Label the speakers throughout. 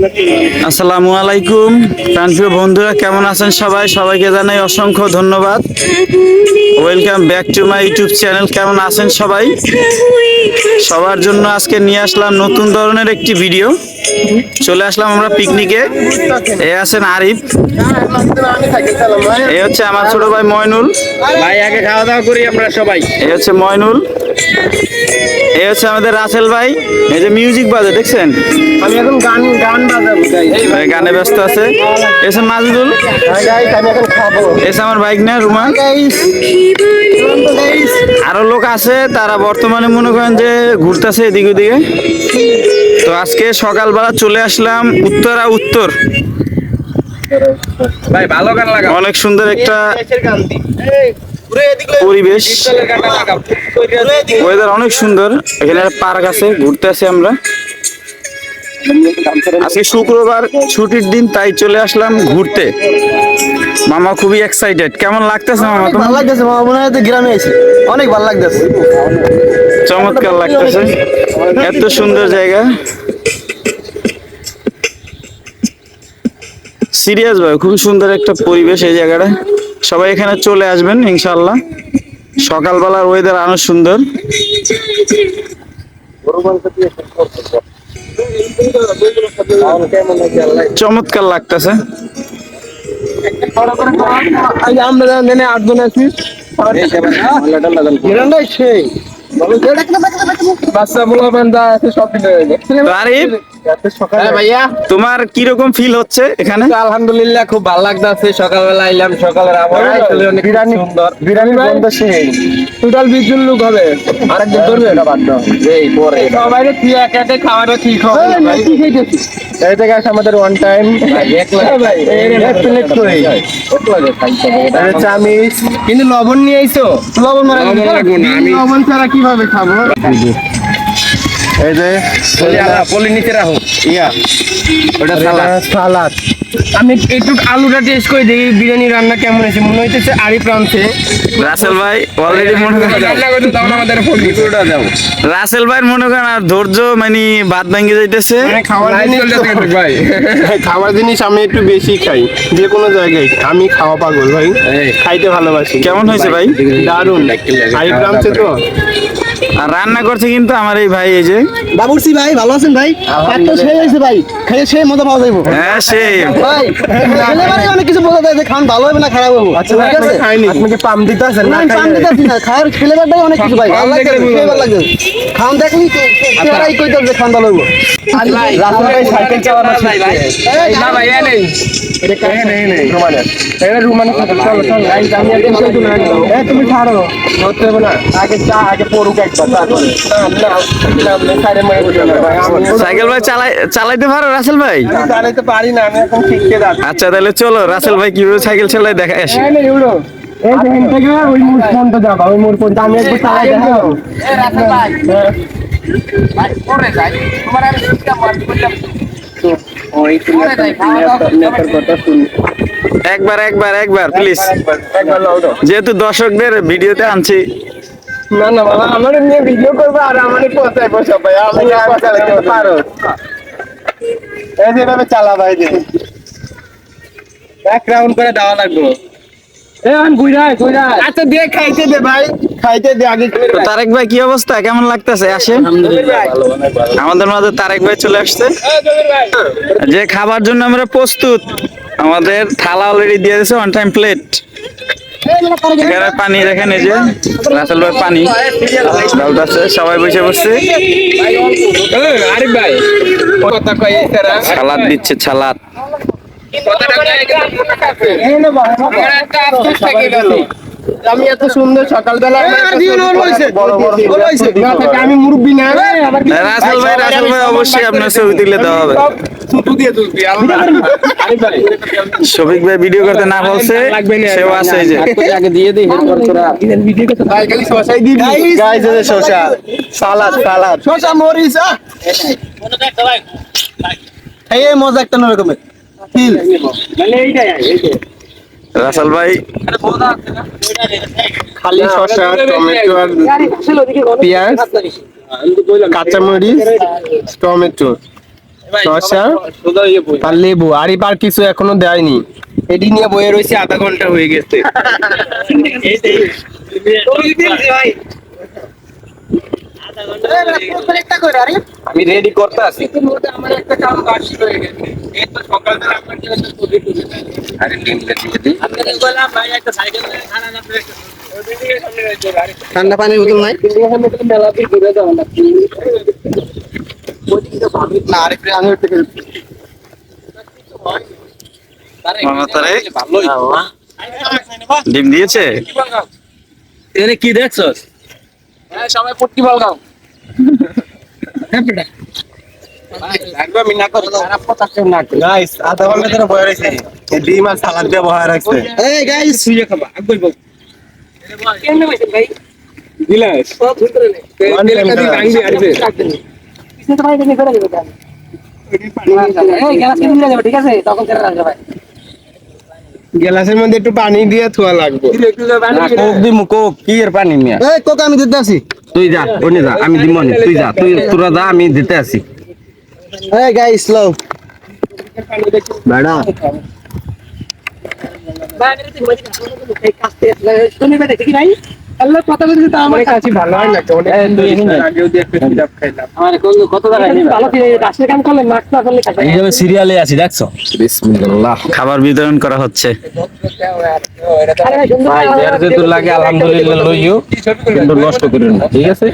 Speaker 1: আসসালামু আলাইকুম প্রিয় বন্ধুরা, কেমন আছেন সবাই? সবাইকে জানাই অসংখ্য ধন্যবাদ। Welcome back to my YouTube channel. কেমন আছেন সবাই? সবার জন্য আজকে নিয়ে আসলাম নতুন ধরনের একটি ভিডিও। চলে আসলাম আমরা পিকনিকে। এ আছেন আরিফ, এ হচ্ছে আমার ছোট ভাই ময়নুল
Speaker 2: ভাই। আগে খাওয়া দাওয়া করি আমরা সবাই।
Speaker 1: এ হচ্ছে ময়নুল, এ হচ্ছে আমাদের রাসেল ভাই। এই যে মিউজিক বাজে দেখছেন,
Speaker 2: আমি এখন গান বাজাবো
Speaker 1: ভাই গানে ব্যস্ত আছে। এসে মাজুদুল,
Speaker 2: আমি এখন খাবো।
Speaker 1: এসে আমার বাইক না রুমা। আরো লোক আছে, তারা বর্তমানে মনে করেন যে ঘুরতেছে এদিক ওদিকে। তো আজকে সকালবেলা চলে আসলাম উত্তরা উত্তর।
Speaker 2: ভাই ভালো গান লাগা,
Speaker 1: অনেক সুন্দর একটা পরিবেশ, ওয়েদার অনেক সুন্দর। এখানে একটা পার্ক আছে, ঘুরতে আসি আমরা। আজকে শুক্রবার ছুটির দিন, তাই চলে আসলাম ঘুরতে। মামা খুবই এক্সাইটেড। কেমন লাগতেছে মামা? তোমার
Speaker 2: ভালো লাগতেছে মামা, মনে হয় গ্রামে আছি। অনেক ভালো লাগতেছে,
Speaker 1: চমৎকার লাগতেছে, এত সুন্দর জায়গা। সিরিয়াস ভাই, খুবই সুন্দর একটা পরিবেশ এই জায়গাটা। সবাই এখানে চলে আসবেন ইনশাআল্লাহ। সকালবেলার ওয়েদার আরো সুন্দর। চমৎকার লাগতেছে।
Speaker 2: আমরা 8 জন আছি। সেই বাচ্চা বলা বান্দা আছে, সব
Speaker 1: আরিফ,
Speaker 2: ভাইয়া,
Speaker 1: তোমার কিরকম ফিল হচ্ছে এখানে?
Speaker 2: আলহামদুলিল্লাহ খুব ভালো লাগতেছে। সকালবেলা আইলাম, সকালের আবহাওয়া আসলে অনেক সুন্দর। বিরিয়ানি বন্ধ সেই টোটাল 20 জন লোক হবে। আরেকজন ধরবে এটা বাদ দাও, এই পরে সবাই রে তুই একা একা খাওয়াটা ঠিক হবে ভাই। কি খাইতেছি এই থেকে আমাদের ওয়ান টাইম এক প্লেট করে এক লাগে খাইতে হবে। আরে চামিচ কিন্তু লবণ নিয়ে আইছো? লবণ লাগবে না, আমি লবণ ছাড়া কিভাবে খাবো? এই যে পলি নিচে রাখো। ইয়া ওটা সালাদ। আমি একটু আলুটা টেস্ট করে দেখি বিরিয়ানি রান্না কেমন হয়েছে। মনে হইতেছে আরিফ রাঁধছে।
Speaker 1: রাসেল ভাই অলরেডি মনে করেন
Speaker 2: রান্না করতে দাও না আমাদের ফোন ভিডিওটা দাও।
Speaker 1: রাসেল ভাই মনে করেন আর ধৈর্য মানে বাদ ভেঙে যাইতেছে।
Speaker 2: খাওয়ার জিনিস ভাই, খাওয়ার জিনিস আমি একটু বেশি খাই যে কোনো জায়গায়। আমি খাওয়া পাগল ভাই, খাইতে ভালোবাসি।
Speaker 1: কেমন হয়েছে ভাই?
Speaker 2: দারুণ। আরিফ রাঁধছে তো,
Speaker 1: আর রান্না করছে কিন্তু আমার এই ভাই। এই যে
Speaker 2: বাবুর্চি ভাই, ভালো আছেন ভাই? এত সেই হয়েছে ভাই, খাইয়ে সেই মজা পাওয়া যাইব।
Speaker 1: হ্যাঁ সেই
Speaker 2: ভাই ছেলেবারে অনেক কিছু বলা যায় যে খান ভালো হবে না খারাপ হবে। আচ্ছা ঠিক আছে, আপনি কি পাম দিতেছেন? না পাম দিতেছি না, খাওয়ার ছেলেবারটাই অনেক কিছু ভাই ভালো লাগে, সেই ভালো লাগে। খান দেখলি চেহারাই কইতে যে খান ভালো হবে। রাসেল ভাই সাইকেল চালানো শিখছে না ভাই। এই নেই, এটা কাছে নেই রুমানে, এটা রুমানে চলো চলো। আমি একদম সেই তুমি এই তুমি ছাড়ো, ধরতে হবে না। আগে পড়ুক একবার, তারপরে না সাইডে মেরে বসে না ভাই।
Speaker 1: সাইকেল ভাই চালাইতে পারো রাসেল ভাই?
Speaker 2: আমি চালাতে পারি না, আমি এখন শিখতে যাচ্ছি।
Speaker 1: আচ্ছা তাহলে চলো রাসেল ভাই কিভাবে সাইকেল চালায় দেখা আসি।
Speaker 2: এই যে এখান থেকে ওই মোড় পর্যন্ত যাবা, ওই মোড় পর্যন্ত আমি একবার চালাই দেখাবো। এই রাসেল ভাই, ভাই পরে যাই তোমার আমি সিস্টেম ওয়ার্ক করলাম তো ওই নেতার কথা শুনি।
Speaker 1: একবার প্লিজ, যেহেতু দর্শকদের ভিডিওতে আনছি।
Speaker 2: না না বাবা, আমার নিয়ে ভিডিও করবে আর আমারই পৌঁছাইবো সবাই। আমি চালাতে পারো, এই যেভাবে চালা ভাই, যে এক রাউন্ড করে দেওয়া লাগবে। আচ্ছা দিয়ে খাইতে দে ভাই, খাইতে দে আগে।
Speaker 1: তো তারেক ভাই কি অবস্থা, কেমন লাগতেছে? আসে আমাদের মাঝে তারেক ভাই চলে আসছে, যে খাবার জন্য আমরা প্রস্তুত। আমাদের থালা অলরেডি দিয়ে দিয়েছে, ওয়ান টাইম প্লেট। এখানে পানি দেখেন, এই যে রাসেল ভাই পানি ঢালতেছে, সবাই বসে বসছে।
Speaker 2: আরিফ ভাই কথা কই,
Speaker 1: সালাদ দিচ্ছে, সালাদ।
Speaker 2: আমি এত সুন্দর সকালবেলা আমি মুরব্বী না।
Speaker 1: রাসেল ভাই অবশ্যই আপনার ছবি তুলে দেওয়া হবে। শফিক ভাই ভিডিও করতে না বলছে, সেও আছে। এই যে
Speaker 2: আগে দিয়ে দিই, শসা সালাদ শসা মরিচ এই মজা একটা রকমের ফিল।
Speaker 1: রাসেল ভাই
Speaker 2: খালি শসা, টমেটো আর পেঁয়াজ, কাঁচামরিচ, টমেটো, শসা আর লেবু আর এবার কিছু এখনো দেয়নি, এটি নিয়ে বয়ে রয়েছে আধা ঘন্টা হয়ে গেছে। আমি রেডি করতে আছি। আমার একটা কাম বাকি হয়ে গেছে, এই তো সকাল থেকে আপনার জন্য কবি টুবি আরে ডিমটা দিয়ে দিই। আপনাদের বললাম ভাই একটা সাইকেল নিয়ে খানা না পেরে ঠান্ডা পানির বোতল নাই, মেলা দিয়ে ঘুরে যাওয়া না আরেকটু আমি
Speaker 1: মামা তারে ডিম দিয়েছে।
Speaker 2: এনে কি দেখছস? হ্যাঁ সবাই পট্টি বলগাও। হ্যাঁ বেটা লাগবে আমি না করব, খারাপ কথা কেউ না করে। গাইস আধা ঘন্টা ধরে বয়ে রইছে, এই ডিম আর সালাদ দিয়ে বয়ে রাখছে। এই গাইস সুইয়া খাবা আগে বল। কেমনে বসে ভাই বিলাস সব ভিতরে নে তেল কাদি ভাঙবি আসবে কিছু তো ভাই দেনি করে দিবে গান। এই গ্লাস কিনে নিয়ে যাবে ঠিক আছে, তখন করে রাখবে ভাই। গ্লাসের মধ্যে একটু পানি দিয়ে থোয়া লাগবে। কোক দিমু, কোক কি এর পানি নিয়া? এই কোক আমি দিতে আসি, তুই যা ওনে যা, আমি দিমু নি, তুই যা, তুই তোরা যা, আমি দিতে আসি। এই গাইস স্লো বেড়া বাইরে তুই মজি এই কাস্তে তুমি বেটা ঠিক নাই আল্লাহ কথা বলতে তো আমার কাছে ভালো হয় না কোন আগেও দিয়ে একটা সিরাপ খাইলাম আমার কত টাকা নিবে ভালো কি রাস্তায় কাম করলে মাছ না করলে খাই এই যে সিরিয়ালে আছি দেখছো। বিসমিল্লাহ
Speaker 1: খাবার বিতরণ করা হচ্ছে।
Speaker 2: ভাই এর যে তো লাগে আলহামদুলিল্লাহ লইও, কিন্তু নষ্ট করেন না ঠিক আছে।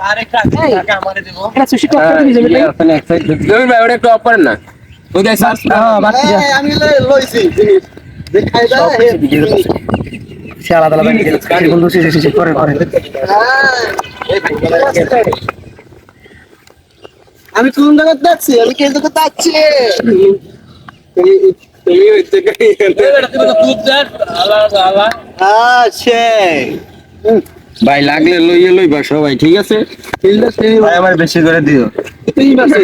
Speaker 2: আরে টাকা আমারে দেব এটা সুশি টক করে দিবে ভাই আপনি এক সাইড জমির ভাই ওটা একটু অফ করেন না ওই গাইস। হ্যাঁ বাকি আমি লইছি জিনিস দেখাই দাও সে আলাদা আলাদা গাড়ি বন্ধু শেষ করে করে। আমি কোন জায়গায় যাচ্ছি, আমি কে জায়গায় যাচ্ছি তুমি হইতে গাই এটা তুমি তো খুব জান আলাদা আলাদা আছে ভাই, লাগলে লইবা সবাই ঠিক আছে। ভাই আমার বেশি করে দিও। তুই বাসে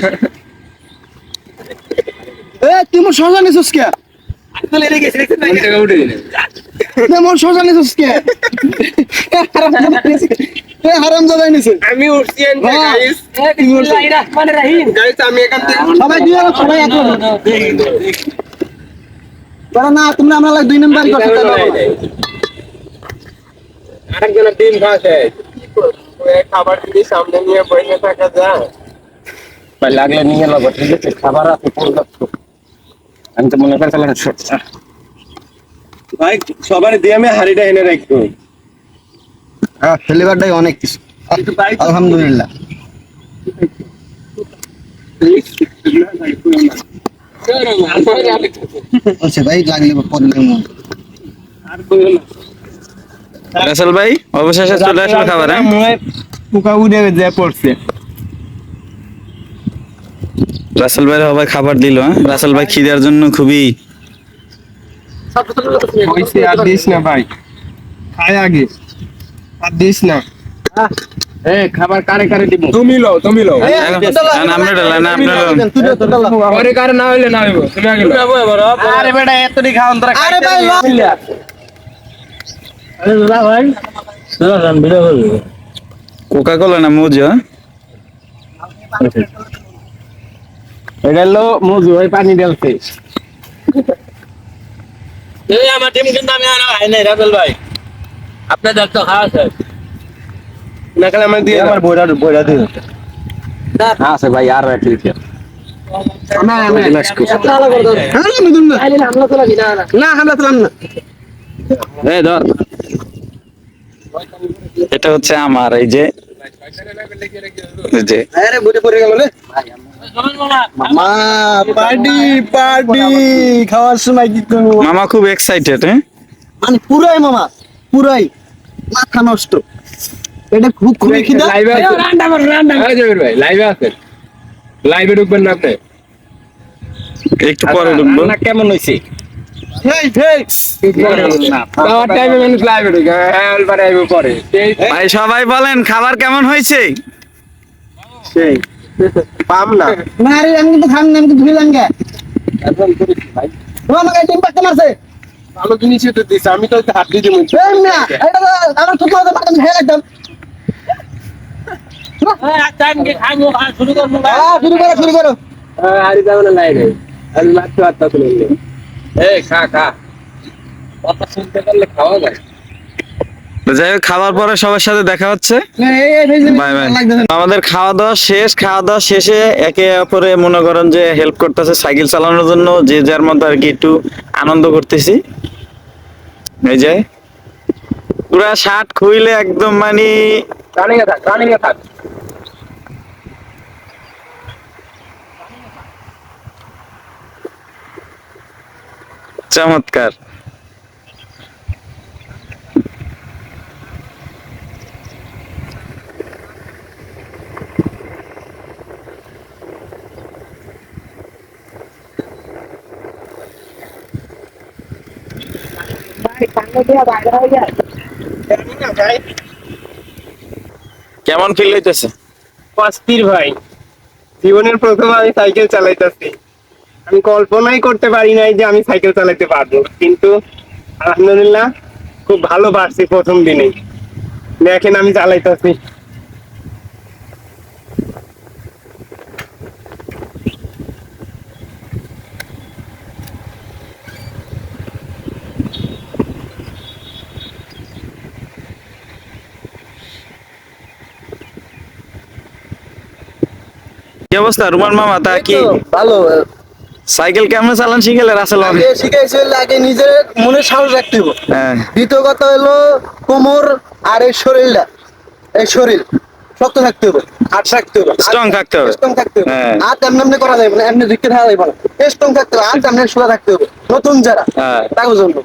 Speaker 2: এ তুমি সোজা নিছস কে? আসলে রে গেছে না টাকা উঠে দিলে না মোর সোজা নিছস কে? হারামজাদা নিছে। আমি উঠছি এন্ড গাইস, বিসমিল্লাহির রহমানির রহিম। গাইস আমি এখান থেকে সবাই দিও, সবাই একটু বড় না তোমরা আমরা লাগ 2 নাম্বার করতে আরেকজন ডিম খাচ্ছে, ওই খাবার দিদি সামনে নিয়ে বসে থাকা যায় ভাই, লাগলে নিয়ে লব ঠিক আছে। খাবার আছে পর্যাপ্ত, আমি তো মনে করছিলাম ভাই সবার দিয়ে আমি হাড়িটা এনে রাখবো। হ্যাঁ ফ্লেভারটাই অনেক কিছু আলহামদুলিল্লাহ। আচ্ছা ভাই লাগলে পরে আর বলো না।
Speaker 1: রাসেল ভাই অবশেষে চলে আসলো খাবার।
Speaker 2: পোকা উড়ে যায় পড়ছে।
Speaker 1: রাসেল ভাই সবাই খাবার দিল। রাসেল ভাই খিদার জন্য খুবই
Speaker 2: হইছে, আর দিস না ভাই, খায় আগে আর দিস না। খাবার কারে কারে দিব? তুমি লও পরে কারে না হইলে না হইব, তুমি আগে লও। আরে বেটা এতটি খাওন তোরা। আরে ভাই লও। আরে দাদা ভাই দাদা রান ভিডিও করব।
Speaker 1: কোকা কোলা না মোজো?
Speaker 2: এটা লো মজু ভাই পানি ঢালছে। এই আমার টিম কিন্তু আমি আর হয় নাই রাবেল ভাই, আপনি যত খাওয়া স্যার না কালে আমার দিয়ে আমার বইরা দিও না আছে ভাই আর ঠিক আছে। আমি রিল্যাক্স করছি। হামলা করে দাও। আমি দুন না আইলে হামলা তো লাগি না না হামলা তো না। এই ধর
Speaker 1: এটা হচ্ছে আমার এই যে
Speaker 2: আরে বুঝে পড়ে গেল রে মামা। পার্টি খাওয়ার সময় কি করব?
Speaker 1: মামা খুব এক্সাইটেড।
Speaker 2: মানে পুরাই মামা পুরাই মাথা নষ্ট। এটা খুব খুবই খিদা। লাইভে আছে রান্না ভাই লাইভে আছে, লাইভে ঢুকবেন না আপনি
Speaker 1: একটু পরে ঢুকবো।
Speaker 2: না কেমন হইছে? খাওয়ার টাইমে মানুষ লাইভে ঢুকে, এলবারে আইবো পরে।
Speaker 1: ভাই সবাই বলেন খাবার কেমন হয়েছে?
Speaker 2: সেই পাম না না রে, আমি কিন্তু খাম না, আমি কিন্তু ধুইলাম গে একদম করেছি ভাই। তোমার আমাকে টিম পাকতে মারছে, ভালো জিনিসই তো দিছে, আমি তো হাত দিয়ে দিই না। এটা আমার ছোট কথা পাকতে খেয়ে একদম শুরু করো। আরে যাবো না লাইনে আমি মাত্র আত্মা শুনে এই খা খা কথা শুনতে পারলে খাওয়া যায়।
Speaker 1: তো যাই হোক, খাওয়ার পরে সবার সাথে দেখা হচ্ছে। Bye bye. আমাদের খাওয়া দাওয়া শেষ। খাওয়া দাওয়া শেষে একে অপরে মনে করেন যে হেল্প করতেছে সাইকেল চালানোর জন্য, যে যার মতো আর কি একটু আনন্দ করতেছি। এই যে পুরা শার্ট খুইলে একদম মানে
Speaker 2: রানিং এ থাক
Speaker 1: চমৎকার। কেমন ফিল হইতেছে?
Speaker 2: অস্থির ভাই, জীবনের প্রথম আমি সাইকেল চালাইতেছি। আমি কল্পনাই করতে পারি নাই যে আমি সাইকেল চালাতে পারবো, কিন্তু আলহামদুলিল্লাহ খুব ভালো পারছি প্রথম দিনেই। দেখেন আমি চালাইতেছি।
Speaker 1: কি অবস্থা রুমান মামা? তা কি
Speaker 3: ভালো
Speaker 1: সাইকেল কেমন চালান শিখেলে রাসেল ভাই?
Speaker 3: আগে শিখাইছে, আগে নিজের মনে সাহস রাখতে হবে।
Speaker 1: হ্যাঁ,
Speaker 3: দ্বিতীয় কথা হলো কোমর আর এই শরীরটা, এই শরীর শক্ত থাকতে হবে, হাত থাকতে হবে,
Speaker 1: Strong থাকতে হবে।
Speaker 3: স্ট্রং থাকতে হবে।
Speaker 1: হ্যাঁ।
Speaker 3: হাত এমনি এমনি করা যাবে না, এমনি ঝুঁকে থাকা যাবে না, স্ট্রং থাকতে হবে, হাত এমনি সোজা থাকতে হবে। নতুন যারা
Speaker 1: হ্যাঁ।
Speaker 3: তার জন্য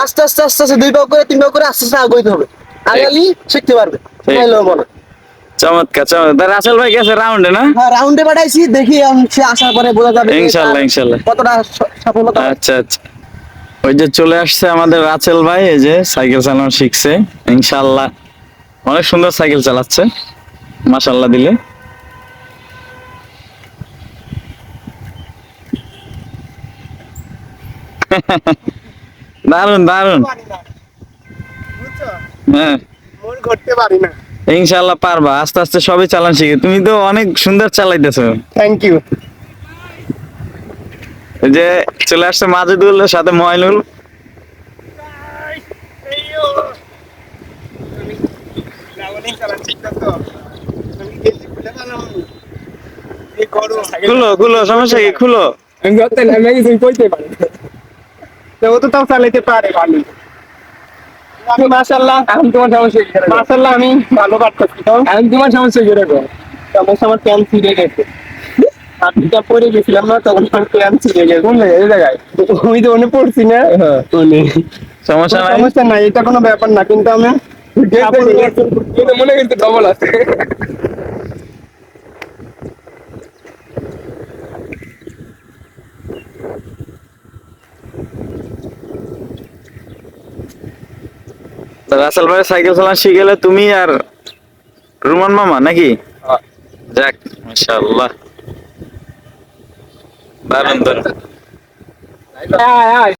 Speaker 3: আস্তে আস্তে আস্তে আস্তে 2 পাও করে 3 পাও করে আস্তে আস্তে আগাইতে হবে, আগালি শিখতে পারবে।
Speaker 1: ঠিক।
Speaker 3: তাইলে মনে
Speaker 1: চমৎকার চমৎকার। তা রাসেল ভাই গেছে রাউন্ডে না?
Speaker 3: হ্যাঁ, রাউন্ডে পাঠাইছি, দেখি সে আসার পরে বোঝা যাবে যে
Speaker 1: ইনশাল্লাহ,
Speaker 3: তার
Speaker 1: ইনশাল্লাহ।
Speaker 3: কতটা সফলতা।
Speaker 1: আচ্ছা আচ্ছা। ওই যে চলে আসছে আমাদের রাসেল ভাই, এই যে সাইকেল চালানো শিখছে ইনশাল্লাহ। অনেক সুন্দর সাইকেল চালাচ্ছে মাশাল্লাহ দিলে। দারুন দারুন। হ্যাঁ,
Speaker 2: মন করতে পারি না।
Speaker 1: ইনশাল্লাহ পারবা, আস্তে আস্তে সবই চালান শিখে। তুমি তো অনেক সুন্দর চালাইতেছো।
Speaker 2: Thank you.
Speaker 1: এই যে চলে আসছে মাজেদুল, সাথে ময়নুল। খুলো খুলো, সমস্যা কি, খুলো।
Speaker 2: আমি যত নামে গেছি কইতে পারি তো, ও তো তাও চালাইতে পারে ভালো। আমি মাশাআল্লাহ, আমি তোমার সমস্যা কি করে? মাশাআল্লাহ আমি ভালো পারতেছি। তো আমি তোমার সমস্যা কি করে? সমস্যা আমার প্যান্ট ছিঁড়ে গেছে। আপনিটা পরে গেছিলাম না, তখন আমার প্যান্ট ছিঁড়ে গেছে। কোন জায়গায়? এই জায়গায় আমি তো ওনে পড়ছি না। হ্যাঁ ওনে।
Speaker 1: সমস্যা নাই।
Speaker 2: সমস্যা নাই, এটা কোনো ব্যাপার না, কিন্তু আমি মনে কিন্তু ডবল আছে।
Speaker 1: রাসেল ভাই সাইকেল চালানো শিখে গেলে তুমি আর রুমান মামা নাকি? যাক মাশাআল্লাহ, দারুন দারুন।